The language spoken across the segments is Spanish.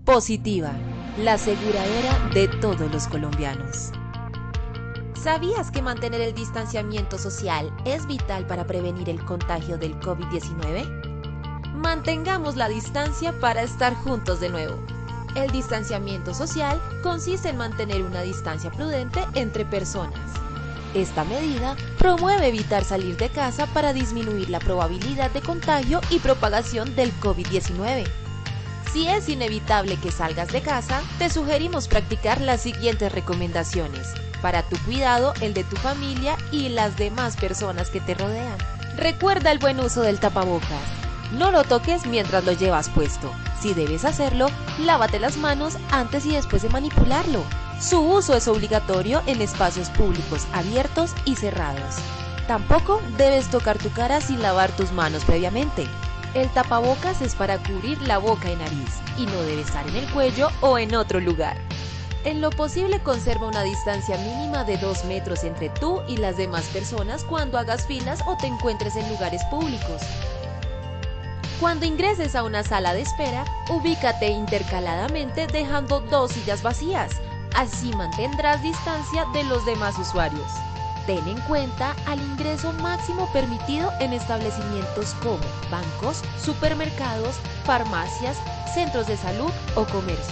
Positiva, la aseguradora de todos los colombianos. ¿Sabías que mantener el distanciamiento social es vital para prevenir el contagio del COVID-19? Mantengamos la distancia para estar juntos de nuevo. El distanciamiento social consiste en mantener una distancia prudente entre personas. Esta medida promueve evitar salir de casa para disminuir la probabilidad de contagio y propagación del COVID-19. Si es inevitable que salgas de casa, te sugerimos practicar las siguientes recomendaciones para tu cuidado, el de tu familia y las demás personas que te rodean. Recuerda el buen uso del tapabocas. No lo toques mientras lo llevas puesto. Si debes hacerlo, lávate las manos antes y después de manipularlo. Su uso es obligatorio en espacios públicos abiertos y cerrados. Tampoco debes tocar tu cara sin lavar tus manos previamente. El tapabocas es para cubrir la boca y nariz y no debe estar en el cuello o en otro lugar. En lo posible conserva una distancia mínima de 2 metros entre tú y las demás personas cuando hagas filas o te encuentres en lugares públicos. Cuando ingreses a una sala de espera, ubícate intercaladamente dejando 2 sillas vacías. Así mantendrás distancia de los demás usuarios. Ten en cuenta al ingreso máximo permitido en establecimientos como bancos, supermercados, farmacias, centros de salud o comercios.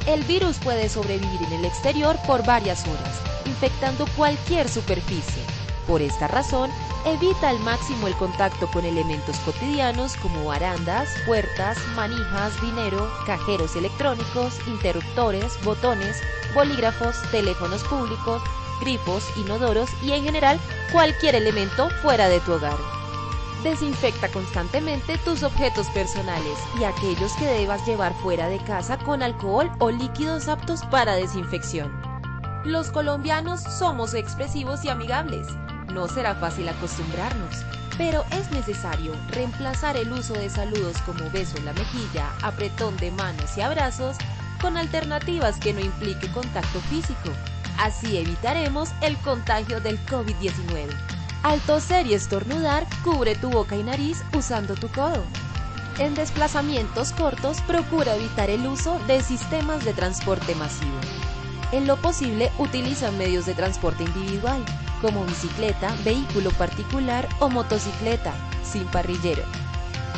El virus puede sobrevivir en el exterior por varias horas, infectando cualquier superficie. Por esta razón, evita al máximo el contacto con elementos cotidianos como barandas, puertas, manijas, dinero, cajeros electrónicos, interruptores, botones, bolígrafos, teléfonos públicos, grifos, inodoros y en general cualquier elemento fuera de tu hogar. Desinfecta constantemente tus objetos personales y aquellos que debas llevar fuera de casa con alcohol o líquidos aptos para desinfección. Los colombianos somos expresivos y amigables. No será fácil acostumbrarnos, pero es necesario reemplazar el uso de saludos como beso en la mejilla, apretón de manos y abrazos con alternativas que no implique contacto físico. Así evitaremos el contagio del COVID-19. Al toser y estornudar, cubre tu boca y nariz usando tu codo. En desplazamientos cortos, procura evitar el uso de sistemas de transporte masivo. En lo posible, utiliza medios de transporte individual, como bicicleta, vehículo particular o motocicleta, sin parrillero.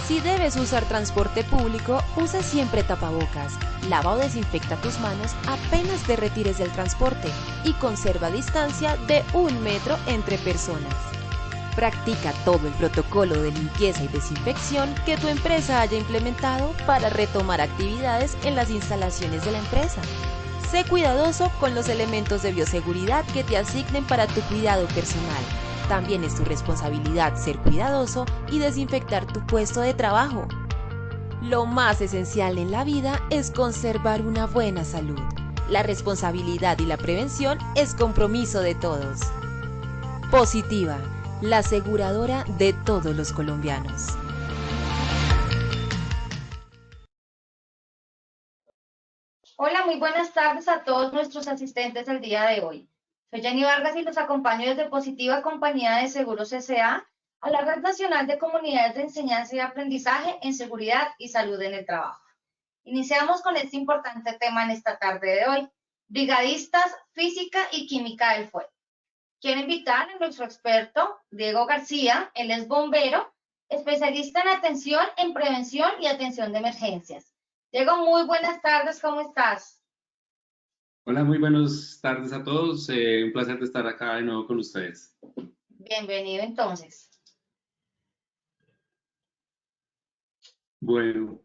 Si debes usar transporte público, usa siempre tapabocas, lava o desinfecta tus manos apenas te retires del transporte y conserva distancia de 1 metro entre personas. Practica todo el protocolo de limpieza y desinfección que tu empresa haya implementado para retomar actividades en las instalaciones de la empresa. Sé cuidadoso con los elementos de bioseguridad que te asignen para tu cuidado personal. También es tu responsabilidad ser cuidadoso y desinfectar tu puesto de trabajo. Lo más esencial en la vida es conservar una buena salud. La responsabilidad y la prevención es compromiso de todos. Positiva, la aseguradora de todos los colombianos. Hola, muy buenas tardes a todos nuestros asistentes el día de hoy. Soy Jenny Vargas y los acompaño desde Positiva Compañía de Seguros S.A. a la Red Nacional de Comunidades de Enseñanza y Aprendizaje en Seguridad y Salud en el Trabajo. Iniciamos con este importante tema en esta tarde de hoy, brigadistas, física y química del fuego. Quiero invitar a nuestro experto, Diego García. Él es bombero, especialista en atención, en prevención y atención de emergencias. Diego, muy buenas tardes, ¿cómo estás? Hola, muy buenas tardes a todos. Un placer de estar acá de nuevo con ustedes. Bienvenido entonces. Bueno,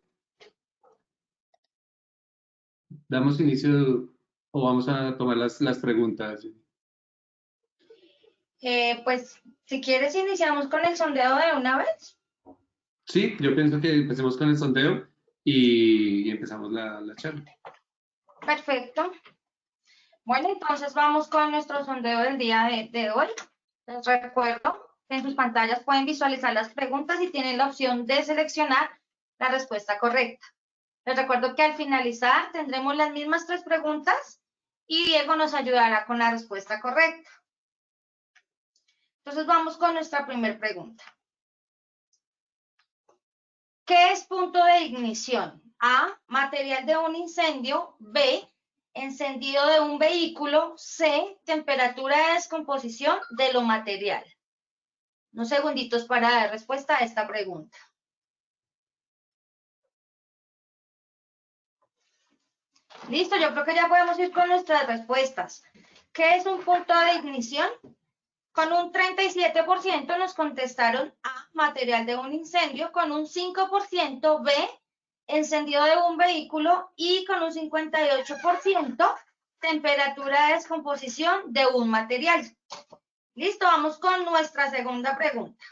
damos inicio o vamos a tomar las preguntas. Pues si quieres iniciamos con el sondeo de una vez. Sí, yo pienso que empecemos con el sondeo y empezamos la charla. Perfecto. Bueno, entonces vamos con nuestro sondeo del día de hoy. Les recuerdo que en sus pantallas pueden visualizar las preguntas y tienen la opción de seleccionar la respuesta correcta. Les recuerdo que al finalizar tendremos las mismas 3 preguntas y Diego nos ayudará con la respuesta correcta. Entonces vamos con nuestra primera pregunta. ¿Qué es punto de ignición? A, material de un incendio. B, encendido de un vehículo. C, temperatura de descomposición de lo material. Unos segunditos para dar respuesta a esta pregunta. Listo, yo creo que ya podemos ir con nuestras respuestas. ¿Qué es un punto de ignición? Con un 37% nos contestaron A, material de un incendio, con un 5% B, encendido de un vehículo y con un 58% temperatura de descomposición de un material. Listo, vamos con nuestra segunda pregunta.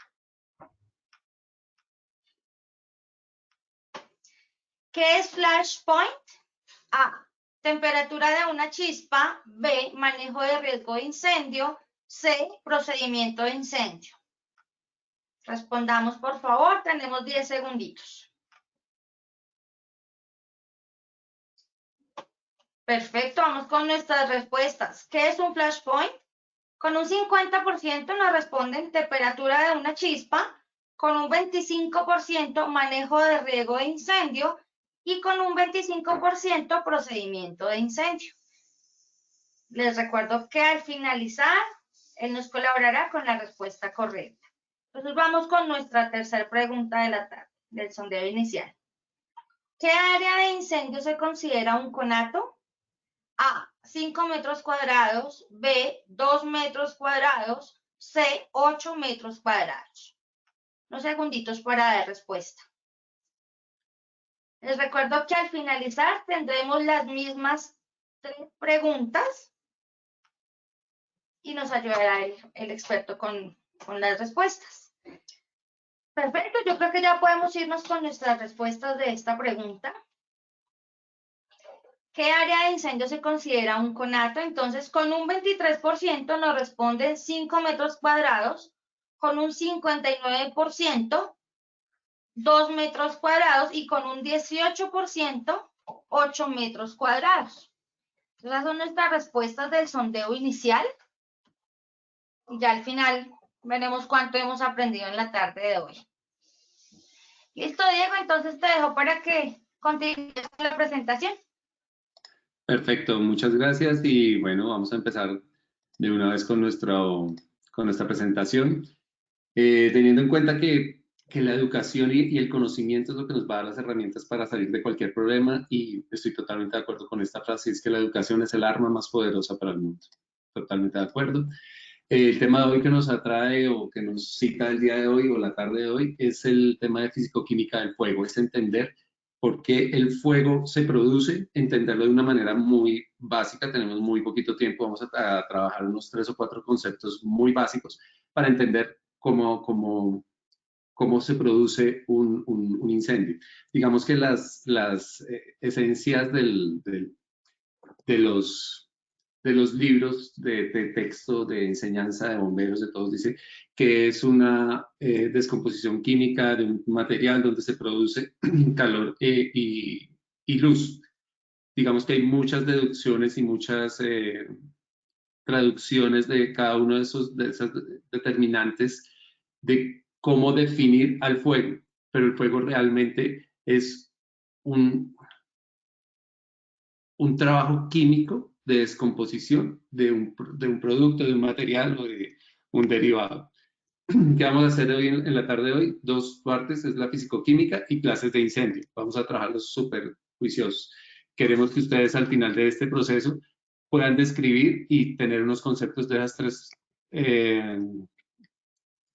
¿Qué es flashpoint? A, temperatura de una chispa. B, manejo de riesgo de incendio. C, procedimiento de incendio. Respondamos, por favor, tenemos 10 segunditos. Perfecto, vamos con nuestras respuestas. ¿Qué es un flashpoint? Con un 50% nos responden temperatura de una chispa, con un 25% manejo de riesgo de incendio y con un 25% procedimiento de incendio. Les recuerdo que al finalizar, él nos colaborará con la respuesta correcta. Entonces vamos con nuestra tercera pregunta de la tarde, del sondeo inicial. ¿Qué área de incendio se considera un conato? A, 5 metros cuadrados. B, 2 metros cuadrados. C, 8 metros cuadrados. Unos segunditos para dar respuesta. Les recuerdo que al finalizar tendremos las mismas 3 preguntas y nos ayudará el experto con las respuestas. Perfecto, yo creo que ya podemos irnos con nuestras respuestas de esta pregunta. ¿Qué área de incendio se considera un conato? Entonces, con un 23% nos responden 5 metros cuadrados, con un 59%, 2 metros cuadrados y con un 18%, 8 metros cuadrados. Esas son nuestras respuestas del sondeo inicial. Y ya al final veremos cuánto hemos aprendido en la tarde de hoy. Listo, Diego, entonces te dejo para que continúes con la presentación. Perfecto, muchas gracias y bueno, vamos a empezar de una vez con nuestra presentación. Teniendo en cuenta que la educación y el conocimiento es lo que nos va a dar las herramientas para salir de cualquier problema y estoy totalmente de acuerdo con esta frase, es que la educación es el arma más poderosa para el mundo. Totalmente de acuerdo. El tema de hoy que nos atrae o que nos cita el día de hoy o la tarde de hoy es el tema de físico-química del fuego, es entender por qué el fuego se produce, entenderlo de una manera muy básica, tenemos muy poquito tiempo, vamos a trabajar unos 3 o 4 conceptos muy básicos para entender cómo se produce un incendio. Digamos que las esencias de los libros de texto, de enseñanza de bomberos, de todos, dice que es una descomposición química de un material donde se produce calor y luz. Digamos que hay muchas deducciones y muchas traducciones de cada uno de esas determinantes de cómo definir al fuego, pero el fuego realmente es un trabajo químico de descomposición de un producto, de un material o de un derivado. ¿Qué vamos a hacer hoy en la tarde de hoy? 2 partes, es la físico-química y clases de incendio. Vamos a trabajarlos súper juiciosos. Queremos que ustedes al final de este proceso puedan describir y tener unos conceptos de esas 3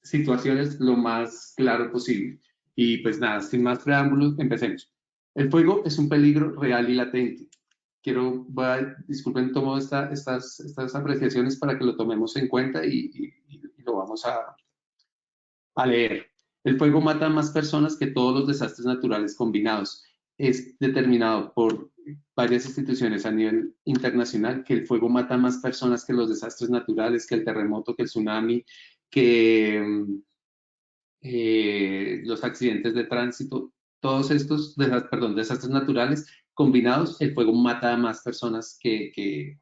situaciones lo más claro posible. Y pues nada, sin más preámbulos, empecemos. El fuego es un peligro real y latente. Disculpen, tomo estas apreciaciones para que lo tomemos en cuenta y lo vamos a leer. El fuego mata a más personas que todos los desastres naturales combinados. Es determinado por varias instituciones a nivel internacional que el fuego mata a más personas que los desastres naturales, que el terremoto, que el tsunami, que los accidentes de tránsito, todos estos desastres naturales combinados, el fuego mata a más personas que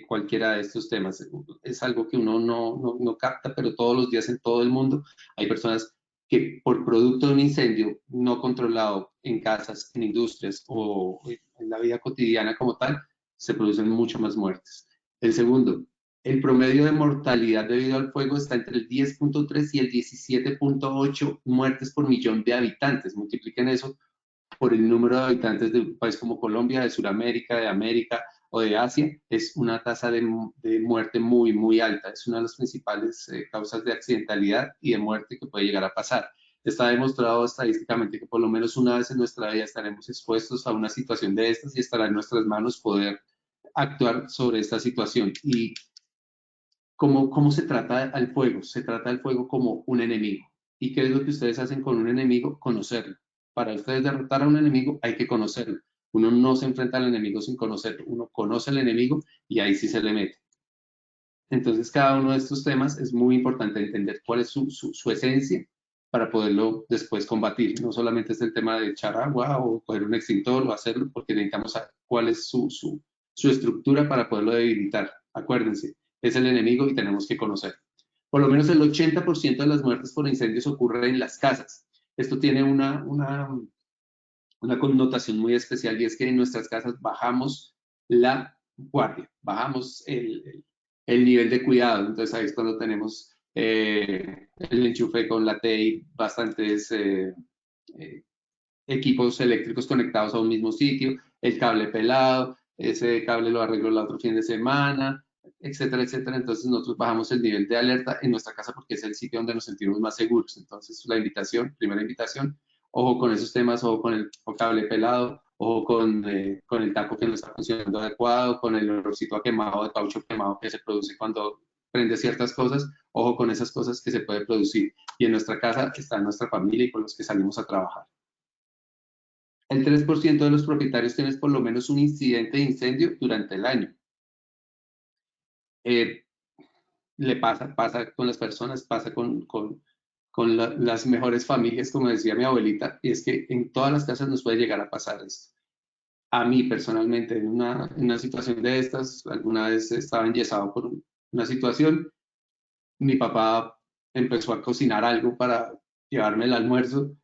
cualquiera de estos temas. Es algo que uno no capta, pero todos los días en todo el mundo hay personas que por producto de un incendio no controlado en casas, en industrias o en la vida cotidiana como tal, se producen mucho más muertes. El segundo, el promedio de mortalidad debido al fuego está entre el 10.3 y el 17.8 muertes por millón de habitantes. Multipliquen eso por el número de habitantes de un país como Colombia, de Sudamérica, de América o de Asia, es una tasa de muerte muy, muy alta. Es una de las principales causas de accidentalidad y de muerte que puede llegar a pasar. Está demostrado estadísticamente que por lo menos una vez en nuestra vida estaremos expuestos a una situación de estas y estará en nuestras manos poder actuar sobre esta situación. ¿Y cómo se trata al fuego? Se trata al fuego como un enemigo. ¿Y qué es lo que ustedes hacen con un enemigo? Conocerlo. Para ustedes derrotar a un enemigo hay que conocerlo. Uno no se enfrenta al enemigo sin conocerlo. Uno conoce al enemigo y ahí sí se le mete. Entonces, cada uno de estos temas es muy importante entender cuál es su esencia para poderlo después combatir. No solamente es el tema de echar agua o coger un extintor o hacerlo, porque necesitamos saber cuál es su estructura para poderlo debilitar. Acuérdense, es el enemigo y tenemos que conocerlo. Por lo menos el 80% de las muertes por incendios ocurre en las casas. Esto tiene una connotación muy especial y es que en nuestras casas bajamos la guardia, bajamos el nivel de cuidado. Entonces ahí es cuando tenemos el enchufe con la TI, bastantes equipos eléctricos conectados a un mismo sitio, el cable pelado, ese cable lo arreglo el otro fin de semana, etcétera, etcétera. Entonces nosotros bajamos el nivel de alerta en nuestra casa porque es el sitio donde nos sentimos más seguros. Entonces la invitación, primera invitación, ojo con esos temas, ojo con el cable pelado, ojo con el taco que no está funcionando adecuado, con el olorcito a quemado, de caucho quemado que se produce cuando prende ciertas cosas, ojo con esas cosas que se puede producir. Y en nuestra casa está nuestra familia y con los que salimos a trabajar. El 3% de los propietarios tienen por lo menos un incidente de incendio durante el año. Le pasa con las personas, pasa con las mejores familias, como decía mi abuelita, y es que en todas las casas nos puede llegar a pasar esto. A mí personalmente, en una situación de estas, alguna vez estaba enyesado por una situación, mi papá empezó a cocinar algo para llevarme el almuerzo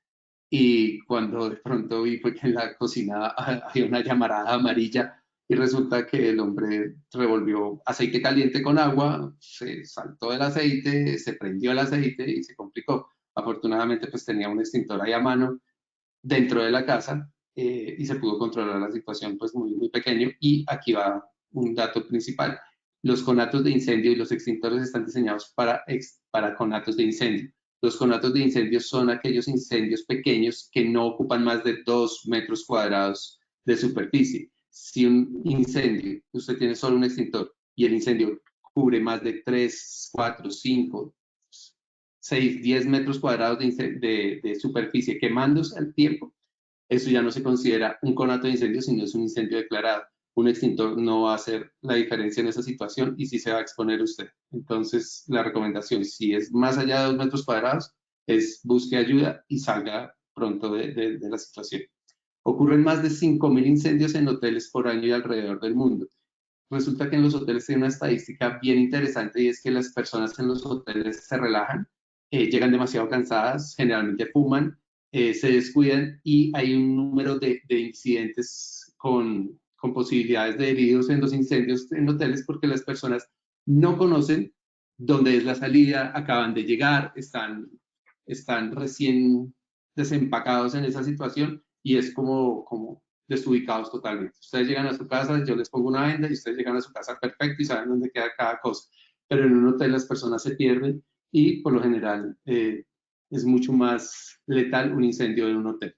y cuando de pronto vi fue que en la cocina había una llamarada amarilla y resulta que el hombre revolvió aceite caliente con agua, se saltó el aceite, se prendió el aceite y se complicó. Afortunadamente pues tenía un extintor ahí a mano dentro de la casa y se pudo controlar la situación pues muy, muy pequeño. Y aquí va un dato principal. Los conatos de incendio y los extintores están diseñados para conatos de incendio. Los conatos de incendio son aquellos incendios pequeños que no ocupan más de 2 metros cuadrados de superficie. Si un incendio, usted tiene solo un extintor y el incendio cubre más de 3, 4, 5, 6, 10 metros cuadrados de superficie quemándose al tiempo, eso ya no se considera un conato de incendio, sino es un incendio declarado. Un extintor no va a hacer la diferencia en esa situación y sí se va a exponer usted. Entonces, la recomendación, si es más allá de 2 metros cuadrados, es busque ayuda y salga pronto de la situación. Ocurren más de 5.000 incendios en hoteles por año y alrededor del mundo. Resulta que en los hoteles hay una estadística bien interesante y es que las personas en los hoteles se relajan, llegan demasiado cansadas, generalmente fuman, se descuidan y hay un número de incidentes con posibilidades de heridos en los incendios en hoteles porque las personas no conocen dónde es la salida, acaban de llegar, están recién desempacados en esa situación y es como desubicados totalmente. Ustedes llegan a su casa, yo les pongo una venda y ustedes llegan a su casa perfecto y saben dónde queda cada cosa. Pero en un hotel las personas se pierden y por lo general es mucho más letal un incendio en un hotel.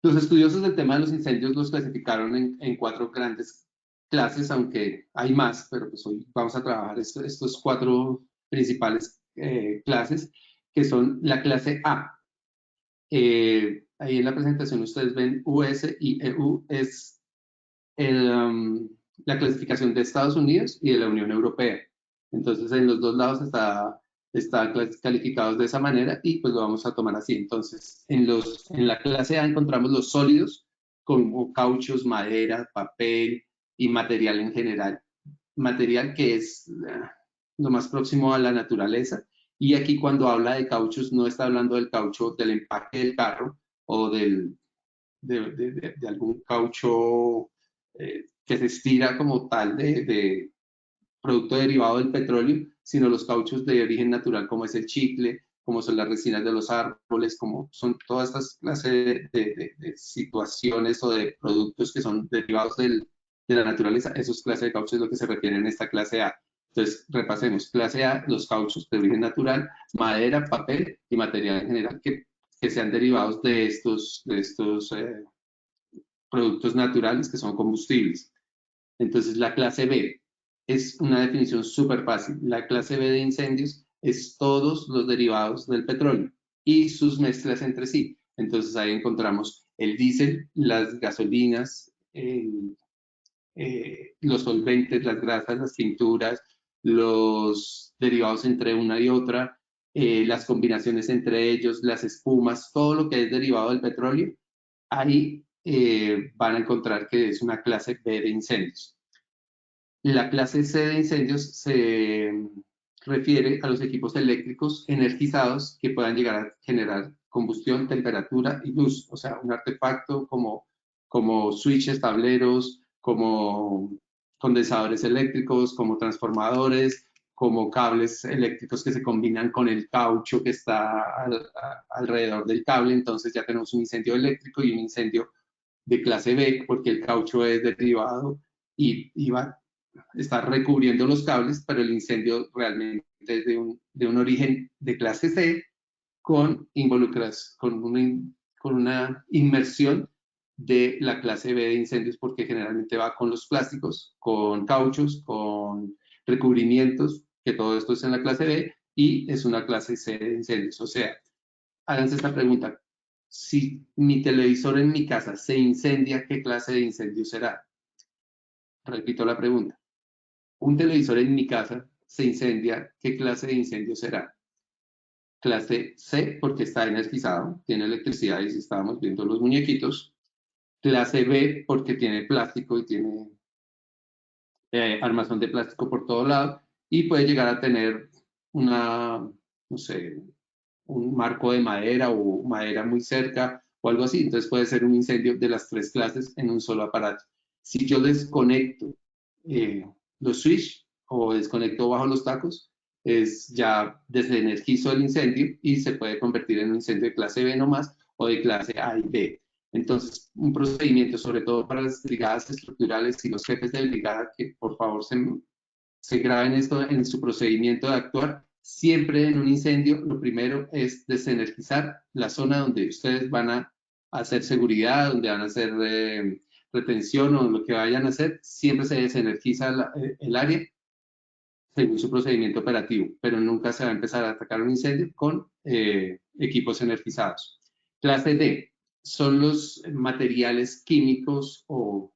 Los estudiosos del tema de los incendios los clasificaron en 4 grandes clases, aunque hay más, pero pues hoy vamos a trabajar estos 4 principales clases, que son la clase A. Ahí en la presentación ustedes ven US y EU es la clasificación de Estados Unidos y de la Unión Europea. Entonces en los dos lados está calificados de esa manera y pues lo vamos a tomar así. Entonces en la clase A encontramos los sólidos como cauchos, madera, papel y material en general. Material que es lo más próximo a la naturaleza Y aquí cuando habla de cauchos no está hablando del caucho del empaque del carro o de algún caucho que se estira como tal de producto derivado del petróleo, sino los cauchos de origen natural, como es el chicle, como son las resinas de los árboles, como son todas estas clases de situaciones o de productos que son derivados de la naturaleza. Esos clases de cauchos es lo que se refiere en esta clase A. Entonces, repasemos. Clase A, los cauchos de origen natural, madera, papel y material en general que sean derivados de estos productos naturales que son combustibles. Entonces, la clase B es una definición súper fácil. La clase B de incendios es todos los derivados del petróleo y sus mezclas entre sí. Entonces, ahí encontramos el diésel, las gasolinas, los solventes, las grasas, las tinturas, los derivados entre una y otra, las combinaciones entre ellos, las espumas, todo lo que es derivado del petróleo, ahí van a encontrar que es una clase B de incendios. La clase C de incendios se refiere a los equipos eléctricos energizados que puedan llegar a generar combustión, temperatura y luz, o sea, un artefacto como switches, tableros, como condensadores eléctricos, como transformadores, como cables eléctricos que se combinan con el caucho que está alrededor del cable. Entonces ya tenemos un incendio eléctrico y un incendio de clase B, porque el caucho es derivado y está recubriendo los cables, pero el incendio realmente es de un origen de clase C con una inmersión de la clase B de incendios, porque generalmente va con los plásticos, con cauchos, con recubrimientos, que todo esto es en la clase B, y es una clase C de incendios. O sea, háganse esta pregunta: si mi televisor en mi casa se incendia, ¿qué clase de incendio será? Repito la pregunta. Un televisor en mi casa se incendia, ¿qué clase de incendio será? Clase C, porque está energizado, tiene electricidad y si estábamos viendo los muñequitos. Clase B, porque tiene plástico y tiene armazón de plástico por todo lado y puede llegar a tener no sé, un marco de madera o madera muy cerca o algo así. Entonces puede ser un incendio de las tres clases en un solo aparato. Si yo desconecto los switch o desconecto bajo los tacos, es ya desenergizo el incendio y se puede convertir en un incendio de clase B nomás o de clase A y B. Entonces, un procedimiento, sobre todo para las brigadas estructurales y los jefes de brigada, que por favor se graben esto en su procedimiento de actuar. Siempre en un incendio, lo primero es desenergizar la zona donde ustedes van a hacer seguridad, donde van a hacer retención o lo que vayan a hacer. Siempre se desenergiza el área según su procedimiento operativo, pero nunca se va a empezar a atacar un incendio con equipos energizados. Clase D son los materiales químicos o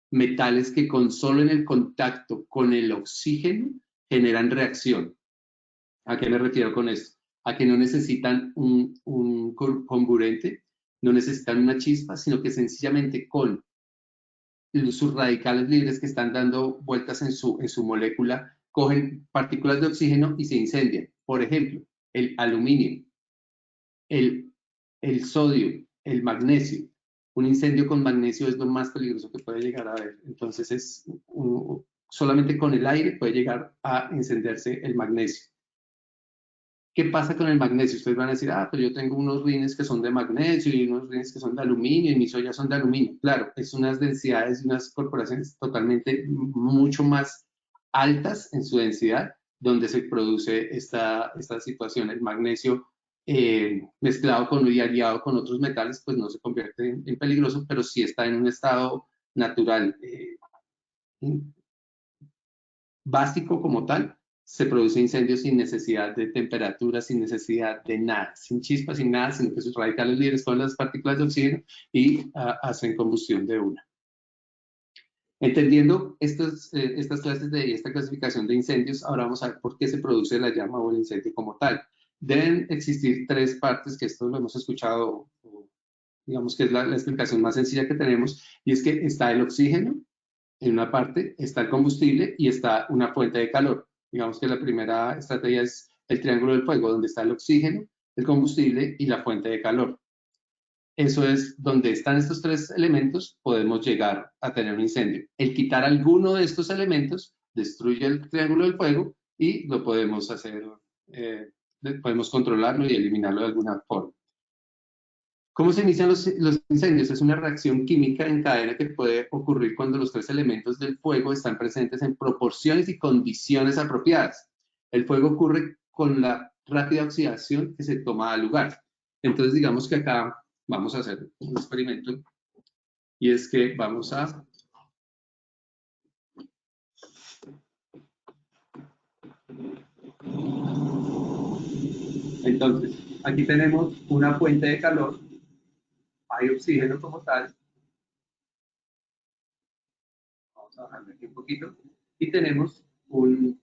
metales que con solo en el contacto con el oxígeno generan reacción. ¿A qué me refiero con esto? A que no necesitan un comburente, no necesitan una chispa, sino que sencillamente con sus radicales libres que están dando vueltas en su molécula, cogen partículas de oxígeno y se incendian. Por ejemplo, el aluminio, el sodio, el magnesio. Un incendio con magnesio es lo más peligroso que puede llegar a haber. Entonces, solamente con el aire puede llegar a encenderse el magnesio. ¿Qué pasa con el magnesio? Ustedes van a decir, pues yo tengo unos rines que son de magnesio y unos rines que son de aluminio y mis ollas son de aluminio. Claro, es unas densidades y unas corporaciones totalmente mucho más altas en su densidad donde se produce esta situación. El magnesio mezclado con y aliado con otros metales, pues no se convierte en peligroso, pero sí está en un estado natural básico como tal. Se produce incendio sin necesidad de temperatura, sin necesidad de nada, sin chispas, sin nada, sino que sus radicales libres con las partículas de oxígeno y hacen combustión de una. Entendiendo estas clases esta clasificación de incendios, ahora vamos a ver por qué se produce la llama o el incendio como tal. Deben existir tres partes, que esto lo hemos escuchado, digamos que es la explicación más sencilla que tenemos, y es que está el oxígeno en una parte, está el combustible y está una fuente de calor. Digamos que la primera estrategia es el triángulo del fuego, donde está el oxígeno, el combustible y la fuente de calor. Eso es donde están estos tres elementos, podemos llegar a tener un incendio. El quitar alguno de estos elementos destruye el triángulo del fuego y lo podemos hacer, podemos controlarlo y eliminarlo de alguna forma. ¿Cómo se inician los incendios? Es una reacción química en cadena que puede ocurrir cuando los tres elementos del fuego están presentes en proporciones y condiciones apropiadas. El fuego ocurre con la rápida oxidación que se toma lugar. Entonces, digamos que acá vamos a hacer un experimento y es que vamos a entonces, aquí tenemos una fuente de calor, hay oxígeno como tal, vamos a bajarle aquí un poquito, y tenemos un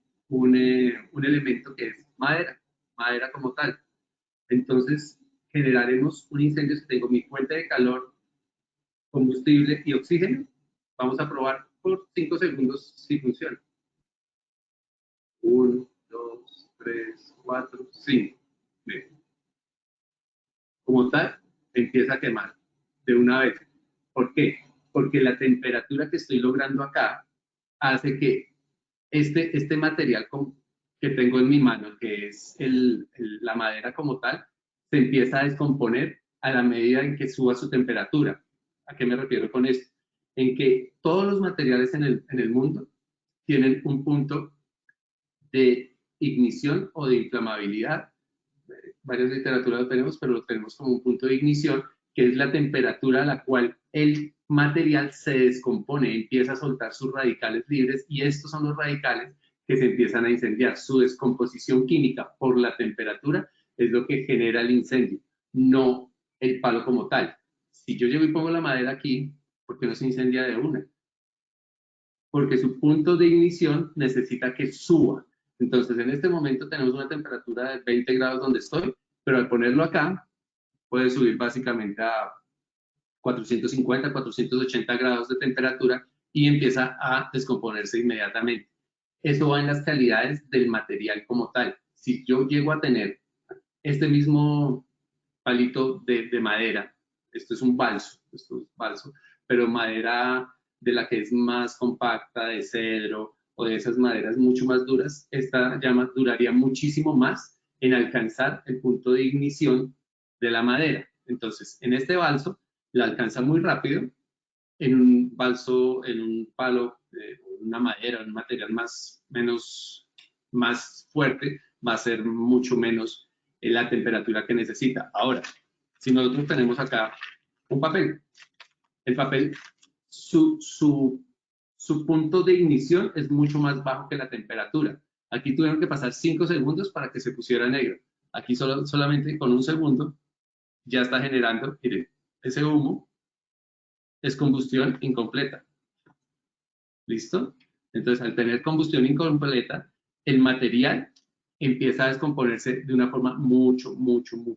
elemento que es madera como tal. Entonces, generaremos un incendio si tengo mi fuente de calor, combustible y oxígeno. Vamos a probar por 5 segundos si funciona. 1, 2, 3, 4, 5. Como tal, empieza a quemar de una vez. ¿Por qué? Porque la temperatura que estoy logrando acá hace que este material que tengo en mi mano, que es la madera como tal, se empieza a descomponer a la medida en que suba su temperatura. ¿A qué me refiero con esto? En que todos los materiales en el mundo tienen un punto de ignición o de inflamabilidad. Varias literaturas lo tenemos, pero lo tenemos como un punto de ignición, que es la temperatura a la cual el material se descompone, empieza a soltar sus radicales libres, y estos son los radicales que se empiezan a incendiar. Su descomposición química por la temperatura es lo que genera el incendio, no el palo como tal. Si yo llego y pongo la madera aquí, ¿por qué no se incendia de una? Porque su punto de ignición necesita que suba. Entonces, en este momento tenemos una temperatura de 20 grados donde estoy, pero al ponerlo acá, puede subir básicamente a 450, 480 grados de temperatura y empieza a descomponerse inmediatamente. Eso va en las calidades del material como tal. Si yo llego a tener este mismo palito de madera, esto es un balso, pero madera de la que es más compacta, de cedro o de esas maderas mucho más duras, esta llama duraría muchísimo más en alcanzar el punto de ignición de la madera. Entonces, en este balso la alcanza muy rápido, en un balso, en un palo, una madera, un material más fuerte, va a ser mucho menos la temperatura que necesita. Ahora, si nosotros tenemos acá un papel, el papel, su punto de ignición es mucho más bajo que la temperatura. Aquí tuvieron que pasar 5 segundos para que se pusiera negro. Aquí solamente con un segundo ya está generando, miren, ese humo es combustión incompleta. ¿Listo? Entonces, al tener combustión incompleta, el material empieza a descomponerse de una forma mucho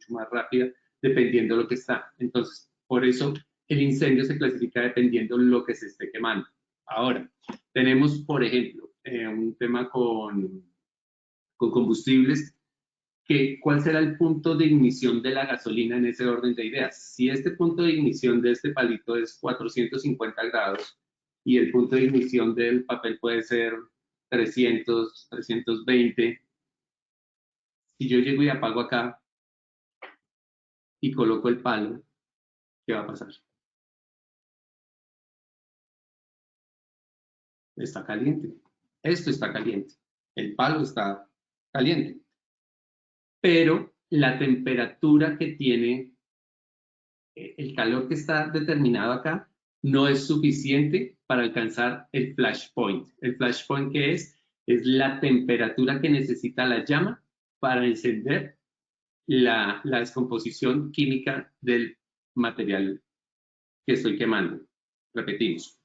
más rápida, dependiendo de lo que está. Entonces, por eso el incendio se clasifica dependiendo de lo que se esté quemando. Ahora, tenemos, por ejemplo, un tema con combustibles, ¿cuál será el punto de ignición de la gasolina en ese orden de ideas? Si este punto de ignición de este palito es 450 grados y el punto de ignición del papel puede ser 300, 320, si yo llego y apago acá y coloco el palo, ¿qué va a pasar? Está caliente. Esto está caliente. El palo está caliente. Pero la temperatura que tiene, el calor que está determinado acá, no es suficiente para alcanzar el flash point. El flash point, ¿qué es? Es la temperatura que necesita la llama para encender la descomposición química del material que estoy quemando. Repetimos.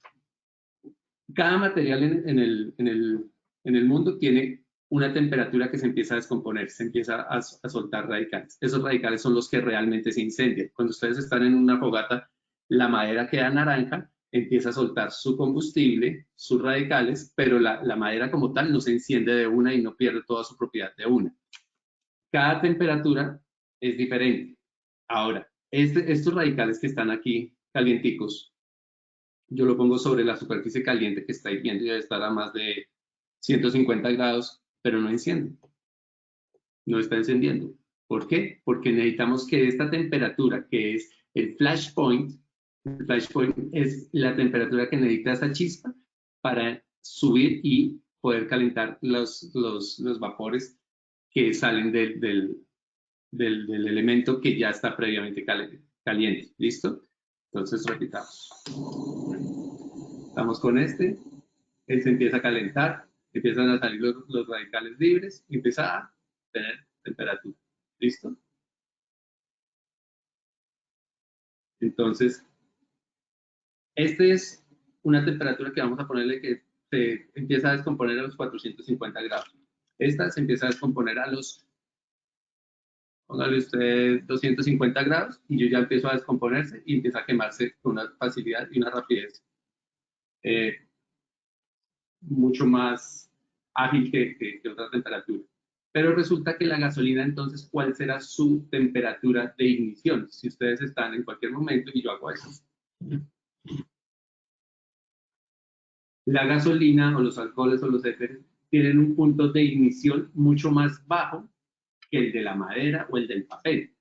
Cada material en el mundo tiene una temperatura que se empieza a descomponer, se empieza a soltar radicales. Esos radicales son los que realmente se incendian. Cuando ustedes están en una fogata, la madera queda naranja, empieza a soltar su combustible, sus radicales, pero la madera como tal no se enciende de una y no pierde toda su propiedad de una. cada temperatura es diferente. Ahora, estos radicales que están aquí calienticos, yo lo pongo sobre la superficie caliente que está hirviendo y debe estar a más de 150 grados, pero no enciende. No está encendiendo. ¿Por qué? Porque necesitamos que esta temperatura, que es el flash point es la temperatura que necesita esa chispa para subir y poder calentar los vapores que salen del elemento que ya está previamente caliente. ¿Listo? Entonces repitamos. Estamos con él se empieza a calentar, empiezan a salir los radicales libres y empieza a tener temperatura. ¿Listo? Entonces, esta es una temperatura que vamos a ponerle que se empieza a descomponer a los 450 grados. Esta se empieza a descomponer a los, póngale usted 250 grados y yo ya empiezo a descomponerse y empieza a quemarse con una facilidad y una rapidez mucho más ágil que otra temperatura. Pero resulta que la gasolina, entonces, ¿cuál será su temperatura de ignición? Si ustedes están en cualquier momento y yo hago eso. La gasolina o los alcoholes o los éteres tienen un punto de ignición mucho más bajo que el de la madera o el del papel.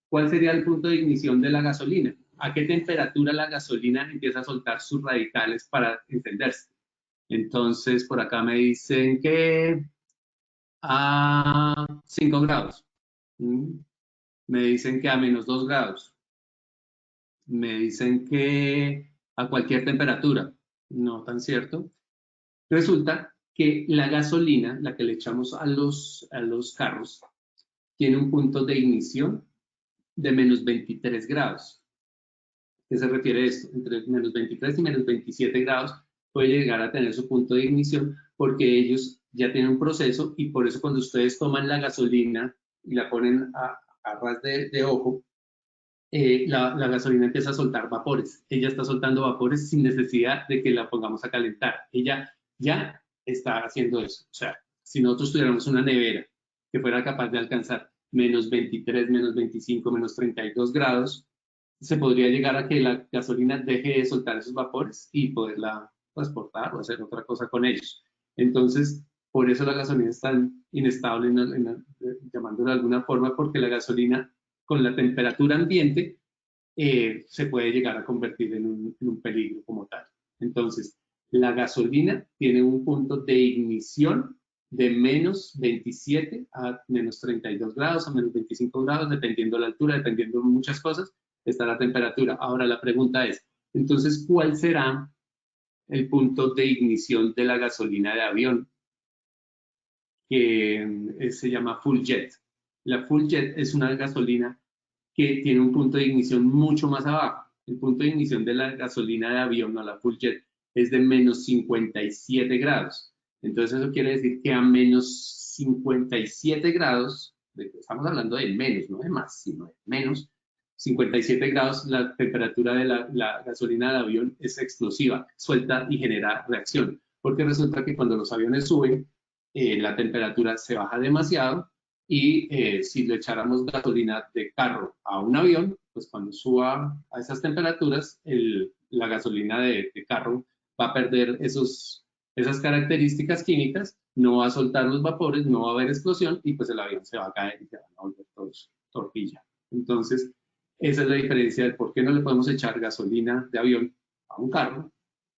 ¿Cuál sería el punto de ignición de la gasolina? ¿A qué temperatura la gasolina empieza a soltar sus radicales para encenderse? Entonces, por acá me dicen que a 5 grados. Me dicen que a menos 2 grados. Me dicen que a cualquier temperatura. No tan cierto. Resulta que la gasolina, la que le echamos a los carros, tiene un punto de ignición de menos 23 grados. ¿Qué se refiere a esto? Entre menos 23 y menos 27 grados puede llegar a tener su punto de ignición porque ellos ya tienen un proceso y por eso cuando ustedes toman la gasolina y la ponen a ras de ojo, la gasolina empieza a soltar vapores. Ella está soltando vapores sin necesidad de que la pongamos a calentar. Ella ya está haciendo eso. O sea, si nosotros tuviéramos una nevera que fuera capaz de alcanzar menos 23, menos 25, menos 32 grados, se podría llegar a que la gasolina deje de soltar esos vapores y poderla transportar o hacer otra cosa con ellos. Entonces, por eso la gasolina es tan inestable, llamándolo de alguna forma, porque la gasolina con la temperatura ambiente se puede llegar a convertir en un peligro como tal. Entonces, la gasolina tiene un punto de ignición de menos 27 a menos 32 grados, a menos 25 grados, dependiendo de la altura, dependiendo de muchas cosas, está la temperatura. Ahora la pregunta es, entonces, ¿cuál será el punto de ignición de la gasolina de avión? Que se llama full jet. La full jet es una gasolina que tiene un punto de ignición mucho más abajo. El punto de ignición de la gasolina de avión, no la full jet, es de menos 57 grados. Entonces eso quiere decir que a menos 57 grados, estamos hablando de menos, no de más, sino de menos 57 grados, la temperatura de la gasolina de avión es explosiva, suelta y genera reacción. Porque resulta que cuando los aviones suben, la temperatura se baja demasiado y si le echáramos gasolina de carro a un avión, pues cuando suba a esas temperaturas, la gasolina de carro va a perder esas características químicas, no va a soltar los vapores, no va a haber explosión y pues el avión se va a caer y se van a volver todos tortilla. Entonces, esa es la diferencia de por qué no le podemos echar gasolina de avión a un carro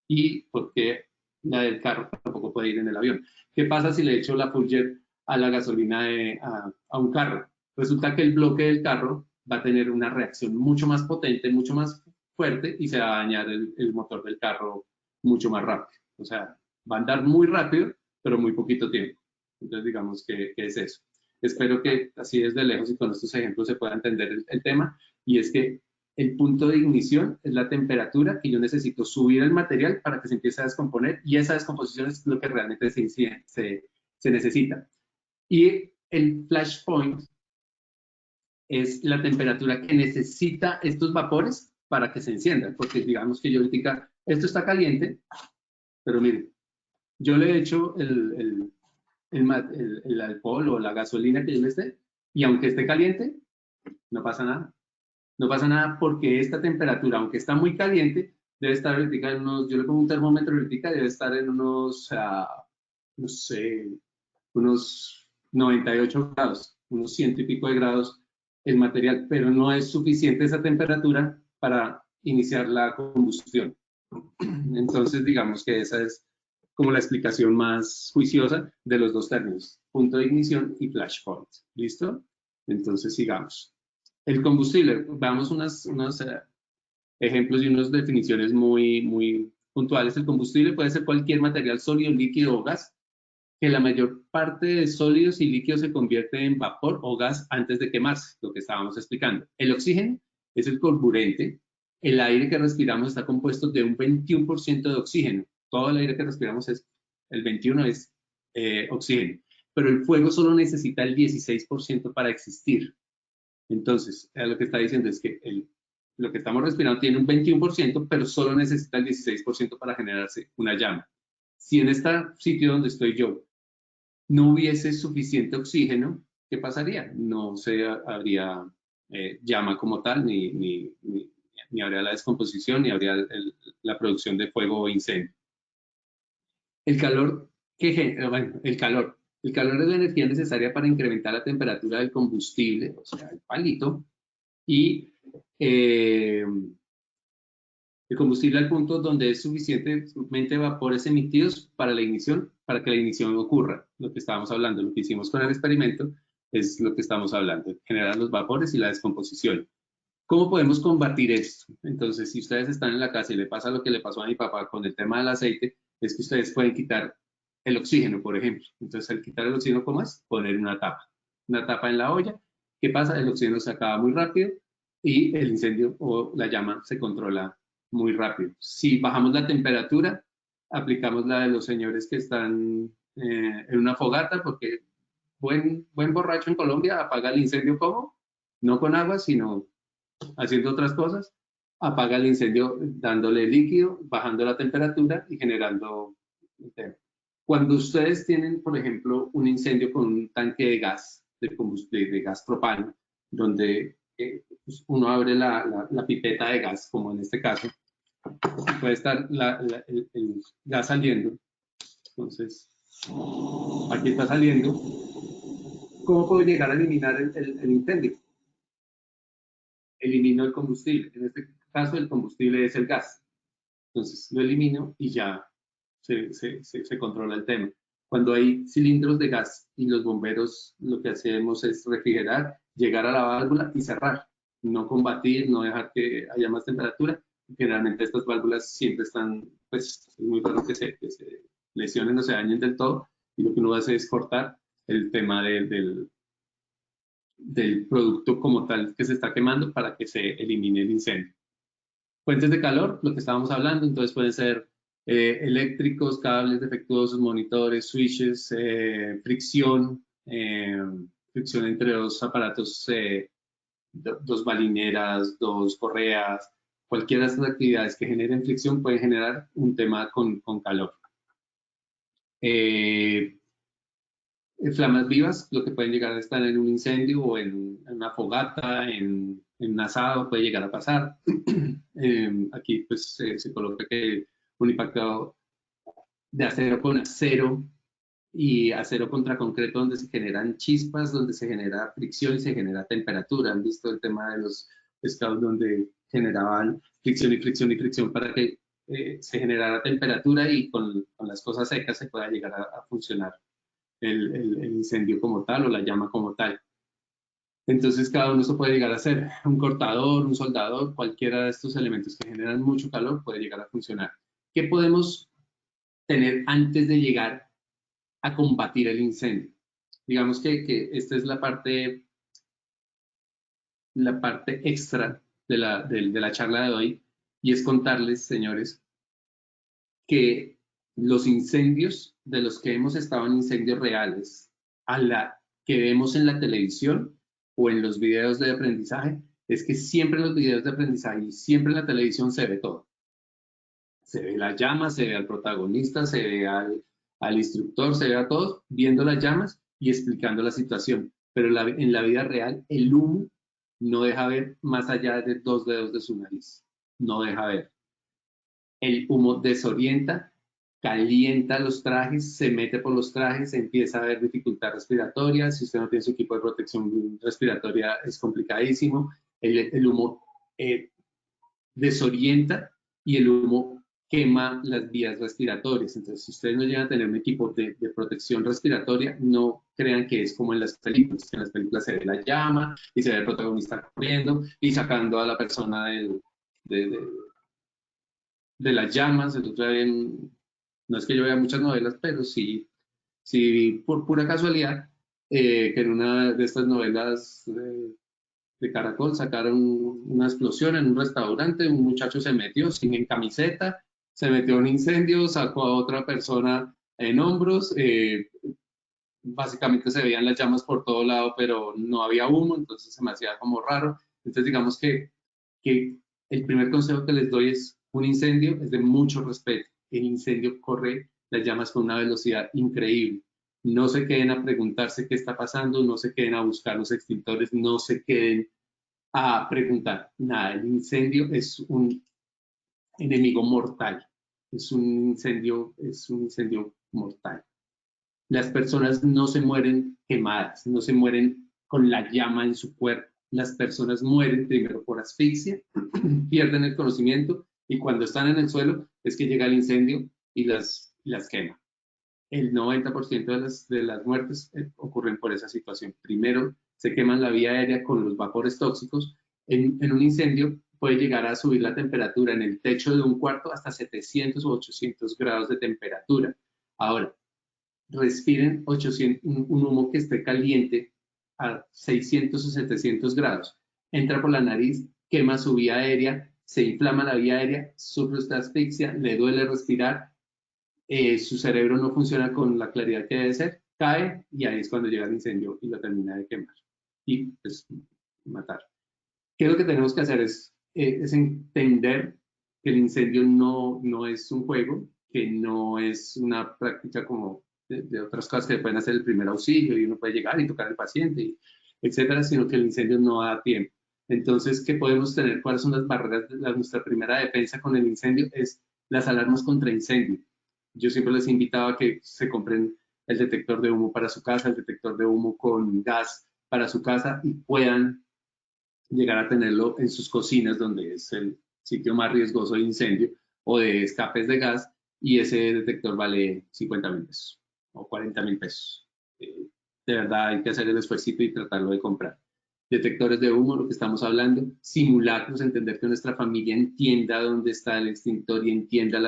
y por qué la del carro tampoco puede ir en el avión. ¿Qué pasa si le echo la full jet a la gasolina a un carro? Resulta que el bloque del carro va a tener una reacción mucho más potente, mucho más fuerte y se va a dañar el motor del carro mucho más rápido. O sea, va a andar muy rápido, pero muy poquito tiempo. Entonces, digamos que es eso. Espero que así desde lejos y con estos ejemplos se pueda entender el tema. Y es que el punto de ignición es la temperatura que yo necesito subir el material para que se empiece a descomponer y esa descomposición es lo que realmente se necesita. Y el flash point es la temperatura que necesita estos vapores para que se enciendan, porque digamos que yo ahorita, esto está caliente, pero miren, yo le echo el alcohol o la gasolina que yo le esté Y aunque esté caliente, no pasa nada. No pasa nada porque esta temperatura, aunque está muy caliente, debe estar ahorita en unos, yo le pongo un termómetro ahorita, debe estar en unos, no sé, unos 98 grados, unos 100 y pico de grados el material, pero no es suficiente esa temperatura para iniciar la combustión. Entonces, digamos que esa es como la explicación más juiciosa de los dos términos, punto de ignición y flash point. ¿Listo? Entonces, sigamos. El combustible, veamos unos ejemplos y unas definiciones muy puntuales. El combustible puede ser cualquier material sólido, líquido o gas, que la mayor parte de sólidos y líquidos se convierte en vapor o gas antes de quemarse, lo que estábamos explicando. El oxígeno es el carburante. El aire que respiramos está compuesto de un 21% de oxígeno. Todo el aire que respiramos el 21% es oxígeno. Pero el fuego solo necesita el 16% para existir. Entonces, lo que está diciendo es que lo que estamos respirando tiene un 21%, pero solo necesita el 16% para generarse una llama. Si en este sitio donde estoy yo no hubiese suficiente oxígeno, ¿qué pasaría? No se habría llama como tal, ni habría la descomposición, ni habría la producción de fuego o incendio. El calor, el calor es la energía necesaria para incrementar la temperatura del combustible, o sea, el palito, y el combustible al punto donde es suficientemente vapores emitidos para la ignición, para que la ignición ocurra. Lo que estábamos hablando, lo que hicimos con el experimento, es lo que estamos hablando, generar los vapores y la descomposición. ¿Cómo podemos combatir esto? Entonces, si ustedes están en la casa y le pasa lo que le pasó a mi papá con el tema del aceite, es que ustedes pueden quitar el oxígeno, por ejemplo. Entonces, al quitar el oxígeno, ¿cómo es? Poner una tapa en la olla. ¿Qué pasa? El oxígeno se acaba muy rápido y el incendio o la llama se controla muy rápido. Si bajamos la temperatura, aplicamos la de los señores que están en una fogata, porque buen borracho en Colombia apaga el incendio, ¿cómo? No con agua, sino haciendo otras cosas, apaga el incendio dándole líquido, bajando la temperatura y generando un tema. Cuando ustedes tienen, por ejemplo, un incendio con un tanque de gas, de combustible, de gas propano, donde pues uno abre la pipeta de gas, como en este caso, puede estar el gas saliendo. Entonces, aquí está saliendo. ¿Cómo puedo llegar a eliminar el incendio? Elimino el combustible. En este caso, el combustible es el gas. Entonces, lo elimino y ya se controla el tema. Cuando hay cilindros de gas y los bomberos, lo que hacemos es refrigerar, llegar a la válvula y cerrar. No combatir, no dejar que haya más temperatura. Generalmente estas válvulas siempre están, pues, es muy raro que se lesionen o se dañen del todo. Y lo que uno hace es cortar el tema del producto como tal que se está quemando para que se elimine el incendio. Fuentes de calor, lo que estábamos hablando, entonces pueden ser eléctricos, cables defectuosos, monitores, switches, fricción entre dos aparatos, dos balineras, dos correas, cualquiera de estas actividades que generen fricción pueden generar un tema con calor. Flamas vivas, lo que pueden llegar a estar en un incendio o en una fogata, en un asado, puede llegar a pasar. Aquí pues se coloca que un impacto de acero con acero y acero contra concreto, donde se generan chispas, donde se genera fricción y se genera temperatura. ¿Han visto el tema de los scouts donde generaban fricción y fricción y fricción para que se generara temperatura y con las cosas secas se pueda llegar a funcionar el incendio como tal o la llama como tal? Entonces cada uno se puede llegar a hacer. Un cortador, un soldador, cualquiera de estos elementos que generan mucho calor puede llegar a funcionar. ¿Qué podemos tener antes de llegar a combatir el incendio? Digamos que esta es la parte extra de la charla de hoy, y es contarles, señores, que los incendios de los que hemos estado en incendios reales, a la que vemos en la televisión o en los videos de aprendizaje, es que siempre en los videos de aprendizaje y siempre en la televisión se ve todo. Se ve la llama, se ve al protagonista, se ve al instructor, se ve a todos viendo las llamas y explicando la situación. pero en la vida real el humo no deja ver más allá de 2 dedos de su nariz, no deja ver. El humo desorienta, calienta los trajes, se mete por los trajes, empieza a haber dificultad respiratoria. Si usted no tiene su equipo de protección respiratoria, es complicadísimo. El humo desorienta y el humo quema las vías respiratorias. Entonces, si ustedes no llegan a tener un equipo de protección respiratoria, no crean que es como en las películas. En las películas se ve la llama y se ve el protagonista corriendo y sacando a la persona de las llamas. Entonces, no es que yo vea muchas novelas, pero sí por pura casualidad, que en una de estas novelas de Caracol sacaron una explosión en un restaurante, un muchacho se metió sin camiseta, se metió en un incendio, sacó a otra persona en hombros, básicamente se veían las llamas por todo lado, pero no había humo, entonces se me hacía como raro. Entonces digamos que el primer consejo que les doy es: un incendio es de mucho respeto. El incendio corre las llamas con una velocidad increíble. No se queden a preguntarse qué está pasando, no se queden a buscar los extintores, no se queden a preguntar nada. El incendio es un enemigo mortal, es un incendio mortal. Las personas no se mueren quemadas, no se mueren con la llama en su cuerpo. Las personas mueren primero por asfixia, pierden el conocimiento y cuando están en el suelo es que llega el incendio y las quema. El 90% de las muertes ocurren por esa situación. Primero se queman la vía aérea con los vapores tóxicos. En un incendio puede llegar a subir la temperatura en el techo de un cuarto hasta 700 o 800 grados de temperatura. Ahora, respiren un humo que esté caliente a 600 o 700 grados. Entra por la nariz, quema su vía aérea, se inflama la vía aérea, sufre esta asfixia, le duele respirar, su cerebro no funciona con la claridad que debe ser, cae y ahí es cuando llega el incendio y lo termina de quemar y pues matar. ¿Qué es lo que tenemos que hacer? Es entender que el incendio no es un juego, que no es una práctica como de otras cosas que pueden hacer el primer auxilio y uno puede llegar y tocar al paciente, etcétera, sino que el incendio no da tiempo. Entonces, ¿qué podemos tener? ¿Cuáles son las barreras? Nuestra primera defensa con el incendio es las alarmas contra incendio. Yo siempre les invitaba a que se compren el detector de humo para su casa, el detector de humo con gas para su casa y puedan llegar a tenerlo en sus cocinas, donde es el sitio más riesgoso de incendio o de escapes de gas, y ese detector vale 50.000 pesos o 40.000 pesos. De verdad hay que hacer el esfuerzo y tratarlo de comprar. Detectores de humo, lo que estamos hablando, simulacros, entender que nuestra familia entienda dónde está el extintor y entienda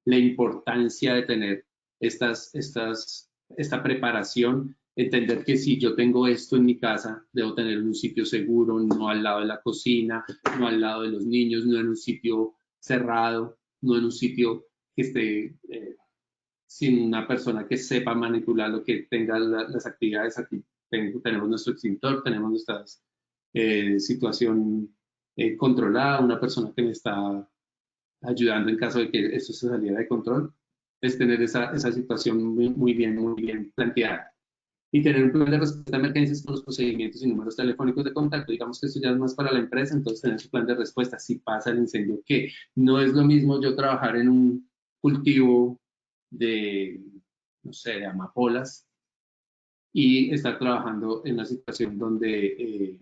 la importancia de tener esta preparación, entender que si yo tengo esto en mi casa, debo tener un sitio seguro, no al lado de la cocina, no al lado de los niños, no en un sitio cerrado, no en un sitio que esté sin una persona que sepa manipularlo, que tenga las actividades. Aquí tenemos nuestro extintor, tenemos nuestra situación controlada, una persona que me está ayudando en caso de que esto se saliera de control, es tener esa situación muy bien planteada. Y tener un plan de respuesta a emergencias con los procedimientos y números telefónicos de contacto. Digamos que esto ya es más para la empresa, entonces tener su plan de respuesta si pasa el incendio, que no es lo mismo yo trabajar en un cultivo de, no sé, de amapolas y estar trabajando en una situación donde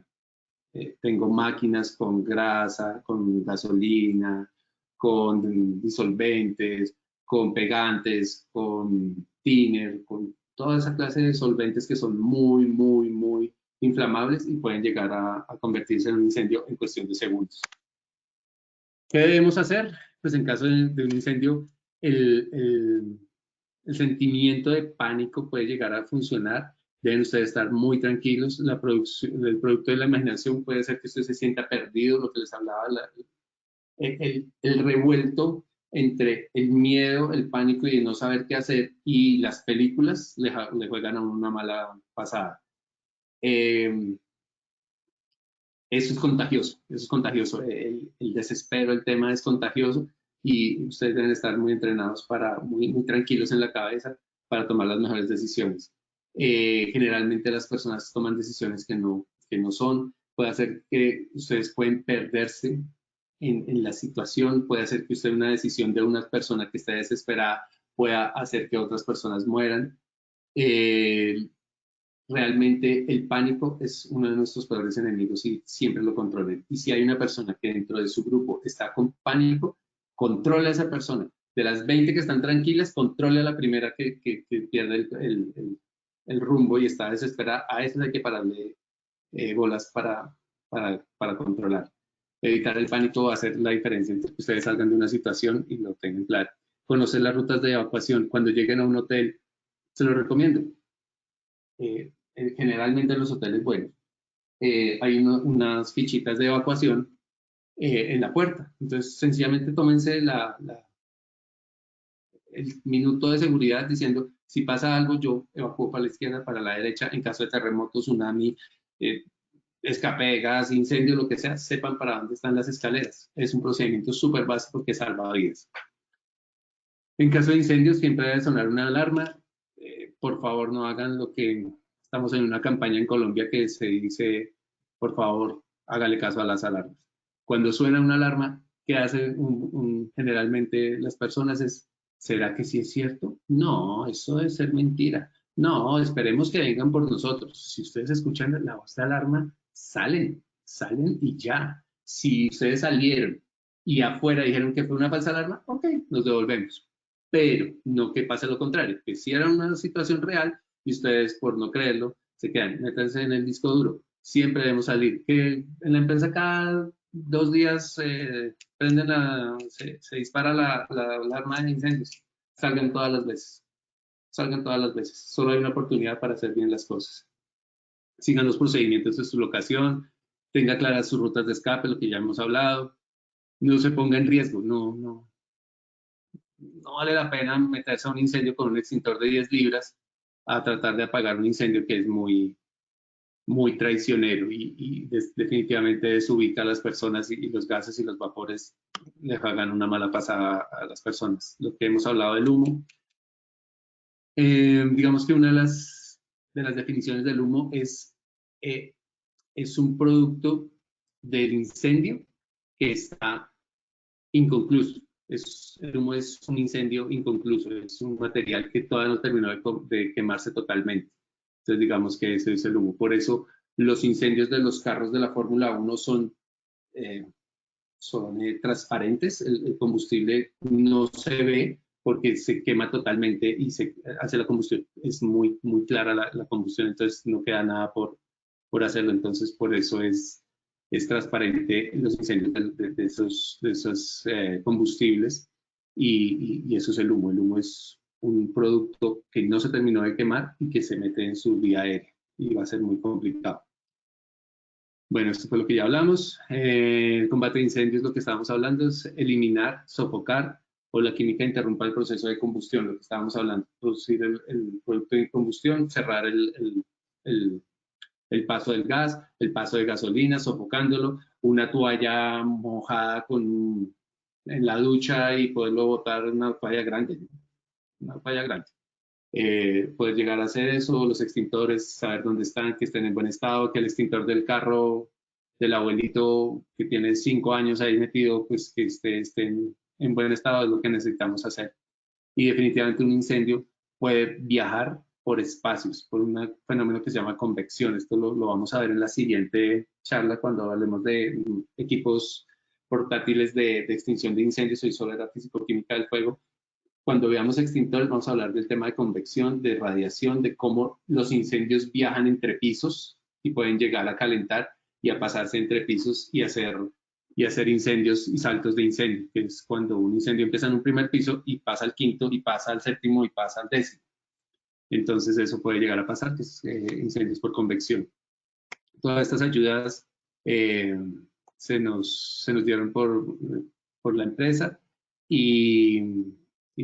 tengo máquinas con grasa, con gasolina, con disolventes, con pegantes, con thinner, con toda esa clase de solventes que son muy inflamables y pueden llegar a convertirse en un incendio en cuestión de segundos. ¿Qué debemos hacer? Pues en caso de un incendio, el sentimiento de pánico puede llegar a funcionar. Deben ustedes estar muy tranquilos. El producto de la imaginación puede ser que usted se sienta perdido, lo que les hablaba, el revuelto entre el miedo, el pánico y de no saber qué hacer, y las películas le juegan a una mala pasada. Eso es contagioso, el desespero, el tema es contagioso y ustedes deben estar muy entrenados, muy tranquilos en la cabeza para tomar las mejores decisiones. Generalmente las personas toman decisiones que no son. Puede hacer que ustedes pueden perderse en la situación, puede hacer que usted una decisión de una persona que está desesperada pueda hacer que otras personas mueran. Realmente el pánico es uno de nuestros peores enemigos y siempre lo controlen. Y si hay una persona que dentro de su grupo está con pánico, controle a esa persona. De las 20 que están tranquilas, controle a la primera que pierde el rumbo y está desesperada. A esa hay que pararle bolas para controlar. Evitar el pánico va a hacer la diferencia entre que ustedes salgan de una situación y lo tengan claro. Conocer las rutas de evacuación. Cuando lleguen a un hotel, se lo recomiendo. Generalmente en los hoteles buenos hay unas fichitas de evacuación en la puerta. Entonces, sencillamente tómense el minuto de seguridad diciendo, si pasa algo, yo evacúo para la izquierda, para la derecha, en caso de terremoto, tsunami, escape de gas, incendio, lo que sea, sepan para dónde están las escaleras. Es un procedimiento súper básico que salva vidas. En caso de incendios, siempre debe sonar una alarma. Por favor, no hagan lo que estamos en una campaña en Colombia que se dice, por favor, hágale caso a las alarmas. Cuando suena una alarma, ¿qué hacen generalmente las personas? ¿Será que sí es cierto? No, eso debe ser mentira. No, esperemos que vengan por nosotros. Si ustedes escuchan la voz de alarma, salen y ya. Si ustedes salieron y afuera dijeron que fue una falsa alarma, ok, nos devolvemos. Pero no que pase lo contrario, que si era una situación real y ustedes por no creerlo se quedan, métanse en el disco duro. Siempre debemos salir. Que en la empresa cada 2 días se dispara la alarma de incendios. Salgan todas las veces. Salgan todas las veces. Solo hay una oportunidad para hacer bien las cosas. Sigan los procedimientos de su locación. Tenga claras sus rutas de escape, lo que ya hemos hablado. No se ponga en riesgo. No vale la pena meterse a un incendio con un extintor de 10 libras a tratar de apagar un incendio que es muy traicionero y definitivamente desubica a las personas y los gases y los vapores les hagan una mala pasada a las personas. Lo que hemos hablado del humo, digamos que una de las definiciones del humo es un producto del incendio que está inconcluso. El humo es un incendio inconcluso, es un material que todavía no terminó de quemarse totalmente. Entonces digamos que eso es el humo. Por eso los incendios de los carros de la Fórmula 1 son transparentes, el combustible no se ve porque se quema totalmente y se hace la combustión. Es muy clara la combustión, entonces no queda nada por hacerlo. Entonces por eso es transparente los incendios de esos combustibles y eso es el humo. El humo es un producto que no se terminó de quemar y que se mete en su vía aérea y va a ser muy complicado. Bueno, esto fue lo que ya hablamos. El combate de incendios, lo que estábamos hablando es eliminar, sofocar o la química interrumpa el proceso de combustión, lo que estábamos hablando, producir el producto de combustión, cerrar el paso del gas, el paso de gasolina, sofocándolo, una toalla mojada en la ducha y poderlo botar en una toalla grande. Una toalla grande. Poder llegar a hacer eso, los extintores, saber dónde están, que estén en buen estado, que el extintor del carro del abuelito que tiene 5 años ahí metido, pues que esté en buen estado, es lo que necesitamos hacer. Y definitivamente un incendio puede viajar por espacios, por un fenómeno que se llama convección. Esto lo vamos a ver en la siguiente charla cuando hablemos de equipos portátiles de extinción de incendios y soledad físico-química del fuego. Cuando veamos extintores vamos a hablar del tema de convección, de radiación, de cómo los incendios viajan entre pisos y pueden llegar a calentar y a pasarse entre pisos y hacer incendios y saltos de incendio, que es cuando un incendio empieza en un primer piso y pasa al quinto y pasa al séptimo y pasa al décimo. Entonces eso puede llegar a pasar, que es incendios por convección. Todas estas ayudas se nos dieron por la empresa y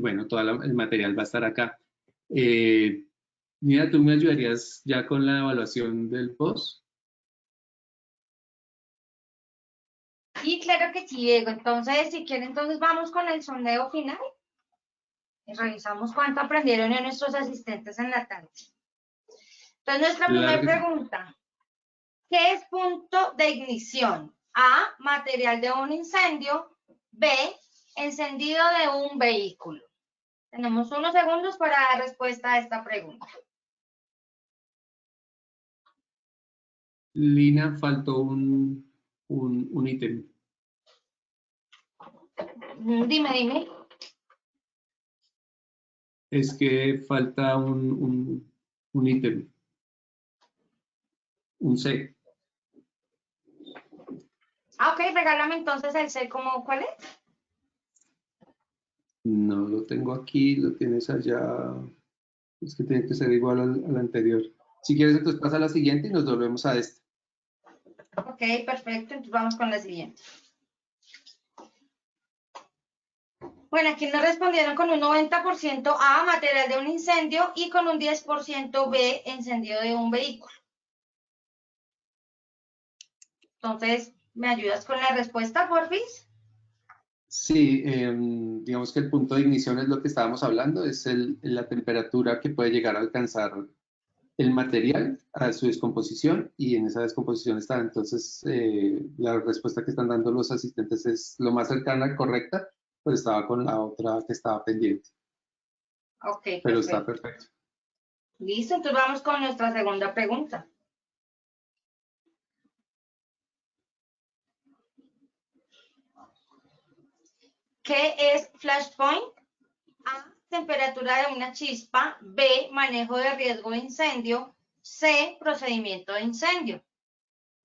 bueno, todo el material va a estar acá. Mira, ¿tú me ayudarías ya con la evaluación del post? Sí, claro que sí, Diego. Entonces, si quieren, entonces vamos con el sondeo final y revisamos cuánto aprendieron en nuestros asistentes en la tarde. Entonces, nuestra primera pregunta, ¿qué es punto de ignición? A, material de un incendio. B, encendido de un vehículo. Tenemos unos segundos para dar respuesta a esta pregunta. Lina, faltó un ítem. Dime. Es que falta un ítem. Un C. Ok, regálame entonces el C, ¿cuál es? No lo tengo aquí, lo tienes allá. Es que tiene que ser igual al anterior. Si quieres, entonces pasa a la siguiente y nos volvemos a esta. Ok, perfecto. Entonces vamos con la siguiente. Bueno, aquí nos respondieron con un 90% A, material de un incendio, y con un 10% B, encendido de un vehículo. Entonces, ¿me ayudas con la respuesta, porfis? Sí, digamos que el punto de ignición es lo que estábamos hablando, es la temperatura que puede llegar a alcanzar el material a su descomposición, y en esa descomposición está. Entonces, la respuesta que están dando los asistentes es lo más cercana, correcta, pero estaba con la otra que estaba pendiente. Ok, perfecto. Pero está perfecto. Listo, entonces vamos con nuestra segunda pregunta. ¿Qué es flashpoint? A, temperatura de una chispa. B, manejo de riesgo de incendio. C, procedimiento de incendio.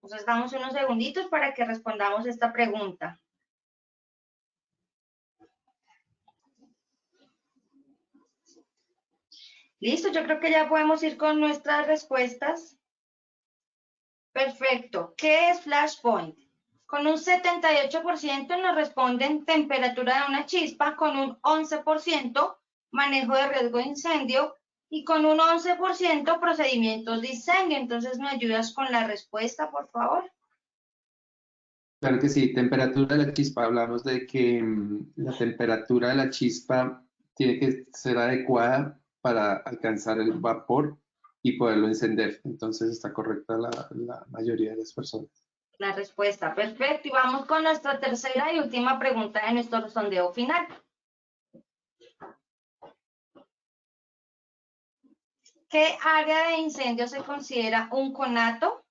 Entonces damos unos segunditos para que respondamos esta pregunta. Listo, yo creo que ya podemos ir con nuestras respuestas. Perfecto. ¿Qué es flashpoint? Con un 78% nos responden temperatura de una chispa, con un 11% manejo de riesgo de incendio y con un 11% procedimientos de incendio. Entonces, ¿me ayudas con la respuesta, por favor? Claro que sí, temperatura de la chispa. Hablamos de que la temperatura de la chispa tiene que ser adecuada para alcanzar el vapor y poderlo encender. Entonces está correcta la mayoría de las personas. La respuesta, perfecto. Y vamos con nuestra tercera y última pregunta de nuestro sondeo final. ¿Qué área de incendio se considera un conato?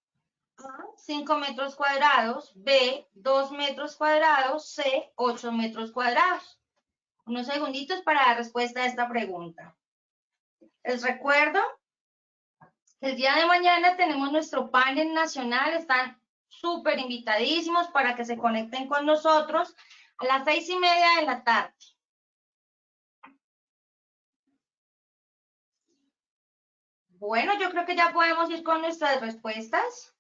A, 5 metros cuadrados. B, 2 metros cuadrados. C, 8 metros cuadrados. Unos segunditos para dar respuesta a esta pregunta. Les recuerdo que el día de mañana tenemos nuestro panel nacional. Están súper invitadísimos para que se conecten con nosotros a las 6:30 de la tarde. Bueno, yo creo que ya podemos ir con nuestras respuestas.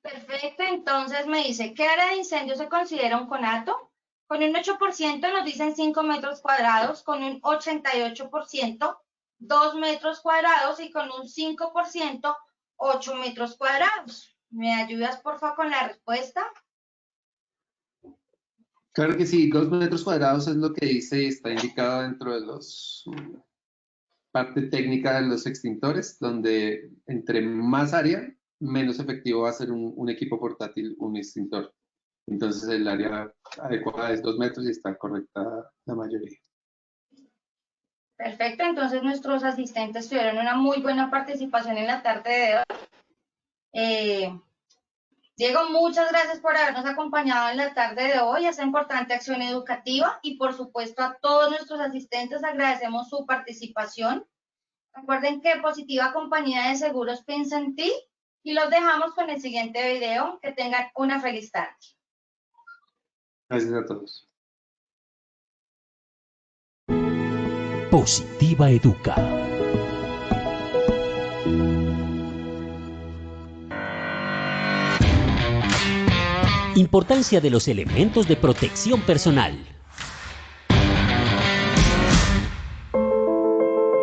Perfecto, entonces me dice, ¿qué área de incendio se considera un conato? Con un 8% nos dicen 5 metros cuadrados, con un 88%, 2 metros cuadrados y con un 5%, 8 metros cuadrados. ¿Me ayudas, por favor, con la respuesta? Claro que sí, 2 metros cuadrados es lo que dice y está indicado dentro de los parte técnica de los extintores, donde entre más área, menos efectivo va a ser un equipo portátil, un extintor. Entonces el área adecuada es 2 metros y está correcta la mayoría. Perfecto, entonces nuestros asistentes tuvieron una muy buena participación en la tarde de hoy. Diego, muchas gracias por habernos acompañado en la tarde de hoy a esta importante acción educativa, y por supuesto a todos nuestros asistentes agradecemos su participación. Recuerden que Positiva Compañía de Seguros piensa en ti, y los dejamos con el siguiente video. Que tengan una feliz tarde. Gracias a todos. Positiva Educa. Importancia de los elementos de protección personal.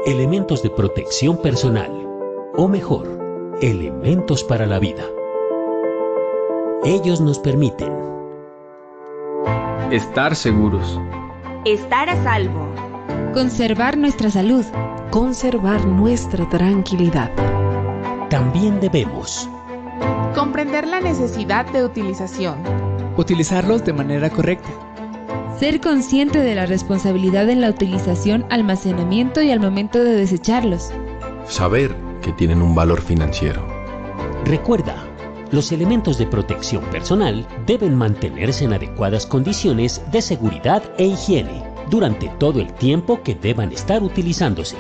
Elementos de protección personal, o mejor, elementos para la vida. Ellos nos permiten estar seguros, Estar a salvo. Conservar nuestra salud. conservar nuestra tranquilidad. También debemos comprender la necesidad de utilización, utilizarlos de manera correcta, ser consciente de la responsabilidad en la utilización, almacenamiento y al momento de desecharlos, saber que tienen un valor financiero. Recuerda, los elementos de protección personal deben mantenerse en adecuadas condiciones de seguridad e higiene durante todo el tiempo que deban estar utilizándose.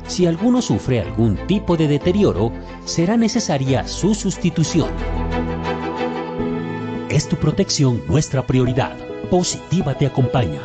Si alguno sufre algún tipo de deterioro, será necesaria su sustitución. Es tu protección nuestra prioridad. Positiva te acompaña.